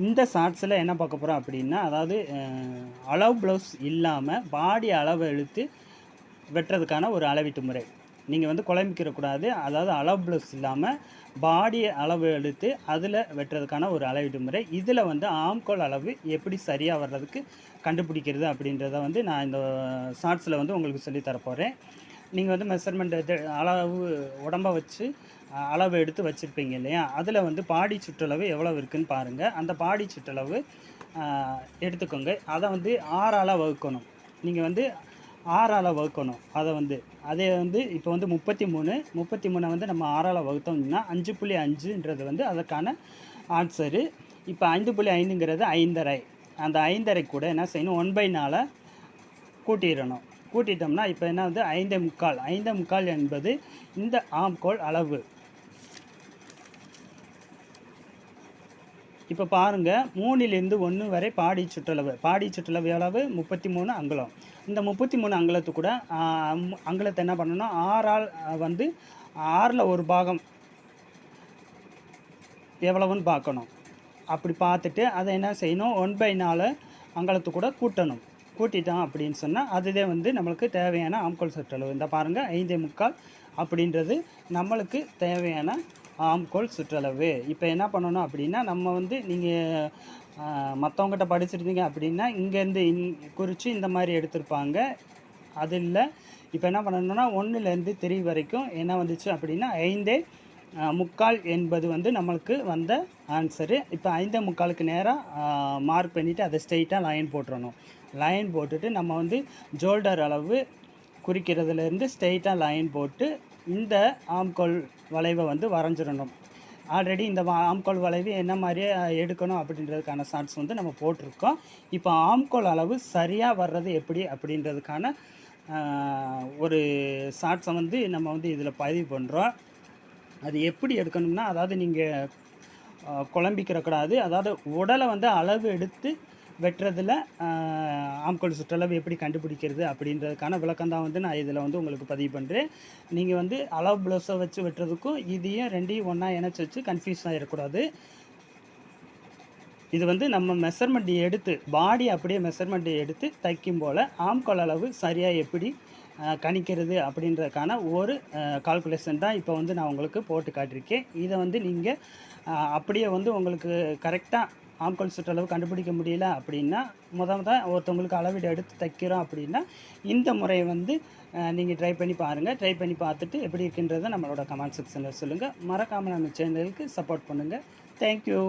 இந்த ஷார்ட்ஸில் என்ன பார்க்க போகிறோம் அப்படின்னா, அதாவது அளவு ப்ளவுஸ் இல்லாமல் பாடி அளவை இழுத்து வெட்டுறதுக்கான ஒரு அளவீட்டு முறை. நீங்கள் வந்து குழம்பிக்கிறக்கூடாது. அதாவது அளவு ப்ளவுஸ் இல்லாமல் பாடி அளவு எடுத்து அதில் வெட்டுறதுக்கான ஒரு அளவீட்டு முறை. இதில் வந்து ஆம்கோல் அளவு எப்படி சரியாக வர்றதுக்கு கண்டுபிடிக்கிறது அப்படின்றத வந்து நான் இந்த ஷார்ட்ஸில் வந்து உங்களுக்கு சொல்லி தரப்போகிறேன். நீங்கள் வந்து மெஷர்மெண்ட் அளவு உடம்ப வச்சு அளவு எடுத்து வச்சுருப்பீங்க இல்லையா? அதில் வந்து பாடி சுற்றளவு எவ்வளோ இருக்குதுன்னு பாருங்கள். அந்த பாடி சுற்றளவு எடுத்துக்கோங்க. அதை வந்து 6ஆல் வகுக்கணும். நீங்கள் வந்து 6ஆல் வகுக்கணும். அதே வந்து இப்போ வந்து 33 வந்து நம்ம 6ஆல் வகுத்தோம்னா 5.5ன்றது வந்து அதற்கான ஆன்சரு. இப்போ 5.5ங்கிறது 5.5. அந்த 5.5 கூட என்ன செய்யணும், 1/4 கூட்டிடணும். கூட்டிட்டோம்னா இப்போ என்ன வந்து 5.25 என்பது இந்த ஆம்கோல் அளவு. இப்போ பாருங்கள், 3லிருந்து 1 வரை பாடி சுற்றளவு. பாடி சுற்றளவு எவ்வளவு? 33 அங்குலம். இந்த 33 அங்குலத்து கூட அங்குலத்தை என்ன பண்ணணும், 6ஆல் வந்து 6ல் ஒரு பாகம் எவ்வளவுன்னு பார்க்கணும். அப்படி பார்த்துட்டு அதை என்ன செய்யணும், 1/4 அங்குலத்து கூட கூட்டணும். கூட்டிட்டோம் அப்படின்னு சொன்னால் அதுவே வந்து நம்மளுக்கு தேவையான ஆம்கோல் சுற்றளவு. இந்த பாருங்கள், 5.25 அப்படின்றது நம்மளுக்கு தேவையான ஆம்கோல் சுற்றளவு. இப்போ என்ன பண்ணணும் அப்படின்னா, நம்ம வந்து நீங்கள் மற்றவங்ககிட்ட படிச்சிருந்தீங்க அப்படின்னா இங்கேருந்து குறித்து இந்த மாதிரி எடுத்திருப்பாங்க. அது இல்லை. இப்போ என்ன பண்ணணும்னா 1லேருந்து 3 வரைக்கும் என்ன வந்துச்சு அப்படின்னா 5.25 என்பது வந்து நம்மளுக்கு வந்த ஆன்சரு. இப்போ 5.25க்கு நேராக மார்க் பண்ணிவிட்டு அதை ஸ்ட்ரெயிட்டாக லைன் போட்டுறணும். லைன் போட்டுட்டு நம்ம வந்து ஜோல்டர் அளவு குறிக்கிறதுலேருந்து ஸ்ட்ரெயிட்டாக லைன் போட்டு இந்த ஆம்கோல் வளைவை வந்து வரைஞ்சிடணும். ஆல்ரெடி இந்த ஆம்கோல் வளைவு என்ன மாதிரியே எடுக்கணும் அப்படின்றதுக்கான ஷார்ட்ஸ் வந்து நம்ம போட்டிருக்கோம். இப்போ ஆம்கோல் அளவு சரியாக வர்றது எப்படி அப்படின்றதுக்கான ஒரு ஷார்ட்ஸை வந்து நம்ம வந்து இதில் பதிவு பண்ணுறோம். அது எப்படி எடுக்கணும்னா, அதாவது நீங்கள் குழம்பிக்கிறக்கூடாது. அதாவது உடலை வந்து அளவு எடுத்து வெட்டுறதுல ஆம்கோல் சுற்றளவு எப்படி கண்டுபிடிக்கிறது அப்படின்றதுக்கான விளக்கம் தான் வந்து நான் இதில் வந்து உங்களுக்கு பதிவு பண்ணுறேன். நீங்கள் வந்து அளவு ப்ளவுஸை வச்சு வெட்டுறதுக்கும் இதையும் 2யும் ஒன்றா இணைச்சி வச்சு கன்ஃபியூஸ் ஆகிடக்கூடாது. இது வந்து நம்ம மெஷர்மெண்ட் எடுத்து பாடி அப்படியே மெஷர்மெண்ட் எடுத்து தைக்கும் போல் ஆம்கோல் அளவு சரியாக எப்படி கணிக்கிறது அப்படின்றதுக்கான ஒரு கால்குலேஷன் தான் இப்போ வந்து நான் உங்களுக்கு போட்டு காட்டியிருக்கேன். இதை வந்து நீங்கள் அப்படியே வந்து உங்களுக்கு கரெக்டாக ஆம்கோல் சுற்றளவு கண்டுபிடிக்க முடியல அப்படின்னா, தான் ஒருத்தவங்களுக்கு அளவீடு எடுத்து தைக்கிறோம் அப்படின்னா இந்த முறையை வந்து நீங்கள் ட்ரை பண்ணி பாருங்கள். ட்ரை பண்ணி பார்த்துட்டு எப்படி இருக்குன்றதை நம்மளோட கமெண்ட் செக்ஷனில் சொல்லுங்கள். மறக்காமல் நம்ம சேனலுக்கு சப்போர்ட் பண்ணுங்கள். தேங்க்யூ.